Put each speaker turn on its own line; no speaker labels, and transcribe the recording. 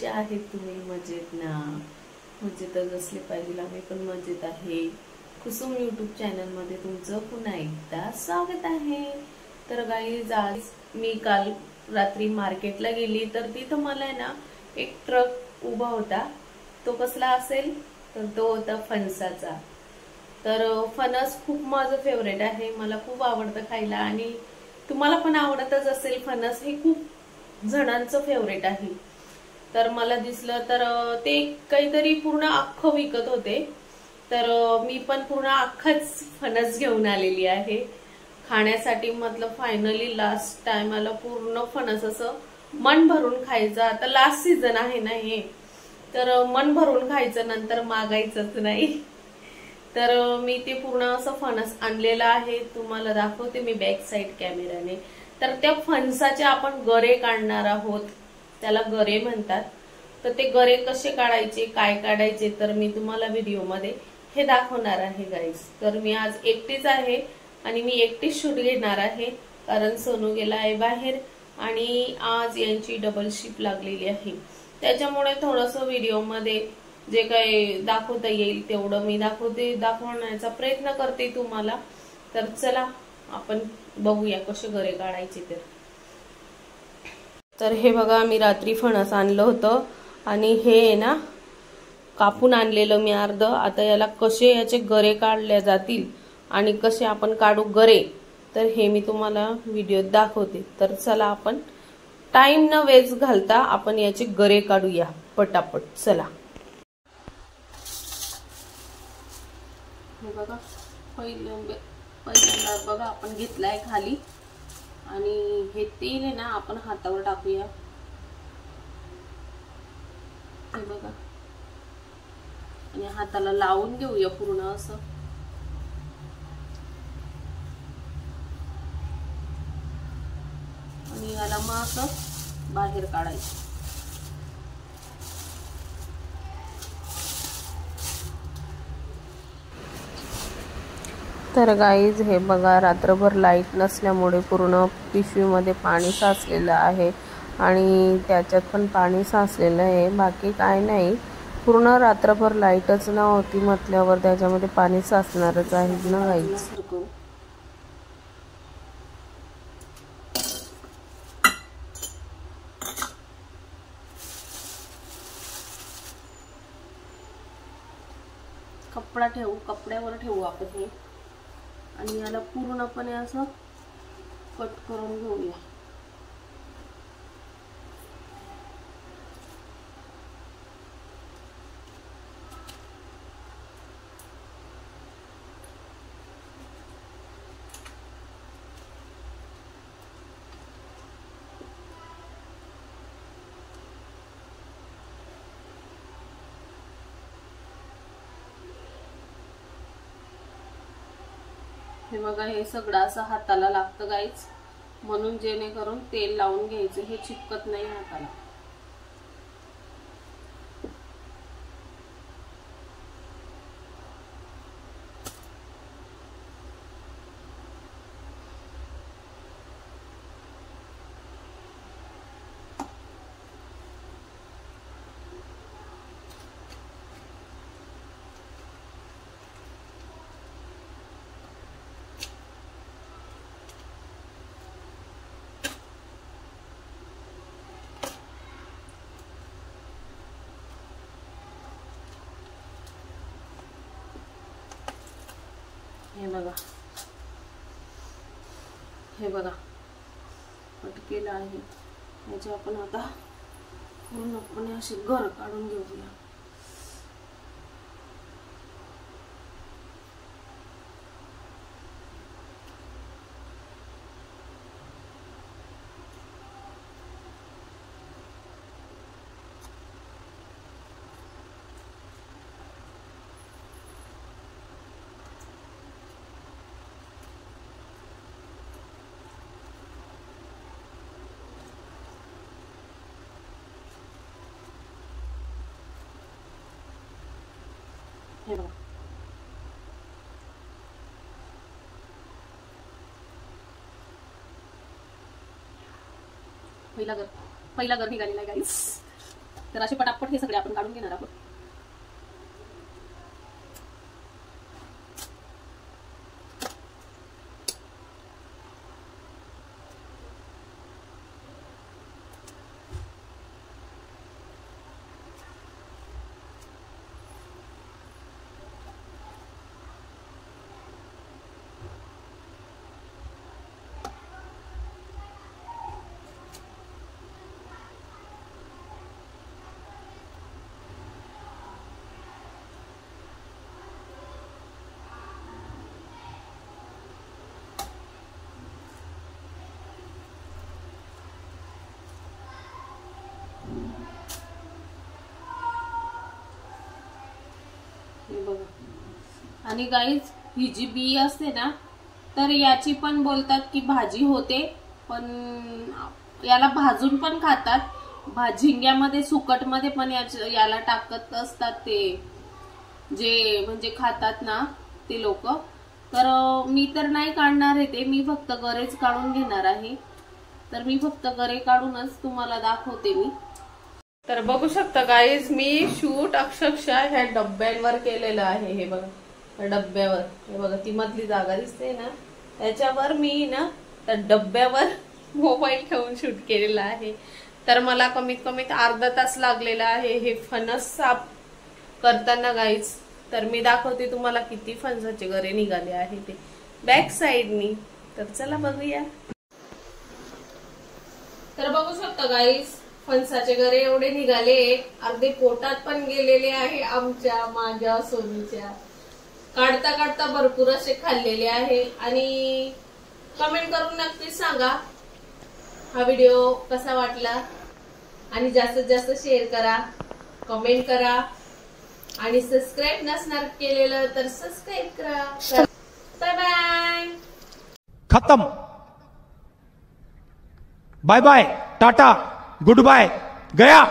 कसे आहेत तुम्ही? मजेत ना? मजेतच असले पाहिजे. आम्ही पण मजेत आहे. कुसुम यूट्यूब चॅनल मध्ये तुमचं पुन्हा एकदा स्वागत आहे. तर गाईज, आज मी काल रात्री मार्केटला गेली तर तिथं मला आहे ना एक ट्रक उभा होता. तो कसला असेल तर तो होता फणसाचा. तर फणस खूप माझं फेवरेट आहे. मला खूप आवडतं खायला आणि तुम्हाला पण आवडतच असेल. फणस हे खूप जणांचं फेवरेट आहे. तर मला दिसलं तर ते काहीतरी पूर्ण अख्खं विकत होते. तर मी पण पूर्ण अख्खाच फणस घेऊन आलेली आहे खाण्यासाठी. मतलब फायनली लास्ट टाइमला पूर्ण फणस असं मन भरून खायचं. आता लास्ट सीझन आहे ना हे, तर मन भरून खायचं, नंतर मागायचंच नाही. तर मी ते पूर्ण असं फणस आणलेलं आहे. तुम्हाला दाखवते मी बॅक साइड कॅमेराने. तर त्या फणसाचे आपण गरे काढणार आहोत. त्याला गरे म्हणतात. तर ते गरे कसे काढायचे, काय काढायचे, तर मी तुम्हाला व्हिडिओमध्ये हे दाखवणार आहे गाईस. तर मी आज एकटीच आहे आणि मी एकटीच शूट घेणार आहे, कारण सोनू गेला आहे बाहेर आणि आज यांची डबल शिफ्ट लागलेली आहे. त्याच्यामुळे थोडंसं व्हिडिओमध्ये जे काही दाखवता येईल तेवढं मी दाखवण्याचा प्रयत्न करते तुम्हाला. तर चला आपण बघूया कसे गरे काढायचे. तर हे बघा, मी रात्री फणस आणलं होतं आणि हे आहे ना कापून आणलेलं मी अर्ध. आता याला कसे याचे गरे काढले जातील आणि कसे आपण काढू गरे, तर हे मी तुम्हाला व्हिडिओत दाखवते. तर चला आपण टाइम न वेस्ट घालता आपण याचे गरे काढूया पटापट. चला. हे बघा, पहिल्यांदा बघा आपण घेतलाय खाली आणि हे तेल आहे ना आपण हातावर टाकूया. हे बघा, आणि हाताला लावून घेऊया पूर्ण असं. आणि याला मग असं बाहेर काढायचं. तर गाईज, हे बघा, रात्रभर लाईट नसल्यामुळे पूर्ण पिशवीमध्ये पाणी साचलेलं आहे आणि त्याच्यात पण पाणी साचलेलं आहे. बाकी काय नाही, पूर्ण रात्रभर लाईटच नव्हती म्हटल्यावर त्याच्यामध्ये पाणी साचणारच आहे ना गाईज. कपड्यावर ठेवू आपण हे आणि याला पूर्णपणे असं कट करून घेऊया. हे बघा, हे सगळं असं हाताला लागतं गाईच, म्हणून जेणेकरून तेल लावून घ्यायचं. हे चिपकत नाही हाताला. हे बघा कट केलं आहे. याचे आपण आता पूर्णपणे असे गर काढून घेऊया. हे बघा, पहिला घर निघालेला आहे गाईस.
तर असे पटापट हे सगळे आपण काढून घेणार आहोत. आणि गाईज ही जी बी असते ना, तर याची पण बोलतात की भाजी होते, पण याला भाजून पण खातात. झिंग्यामध्ये सुकटमध्ये पण याला टाकत असतात ते जे म्हणजे खातात ना ते लोक. तर मी तर नाही काढणार आहे ते, मी फक्त गरेच काढून घेणार आहे. तर मी फक्त गरे काढूनच तुम्हाला दाखवते मी. तर बघू शकता गाईज, मी शूट अक्षरशः ह्या डब्यांवर केलेलं आहे. हे बघा डब्यावर, हे बघा ती मधली जागा दिसते ना, त्याच्यावर मी ना त्या डब्यावर मोबाईल ठेवून शूट केलेला आहे. तर मला कमीत कमी अर्धा तास लागलेला आहे हे फणस साफ करताना गाईज. तर मी दाखवते तुम्हाला किती फणसाचे गरे निघाले आहे ते बॅक साइडनी. तर चला बघूया. तर बघू शकता गाईज, फणसाचे गरे एवढे निघाले, अर्धे पोटात पण गेलेले आहे आमच्या माझ्या सोनीच्या. काढता काढता भरपूर असे खाल्लेले आहे. आणि कमेंट करून नक्कीच सांगा हा व्हिडिओ कसा वाटला, आणि जास्तीत जास्त शेअर करा, कमेंट करा, आणि सबस्क्राईब नसणार केलेलं तर सबस्क्राईब करा. Bye bye.
खत्म. Bye bye, tata, good bye, गया.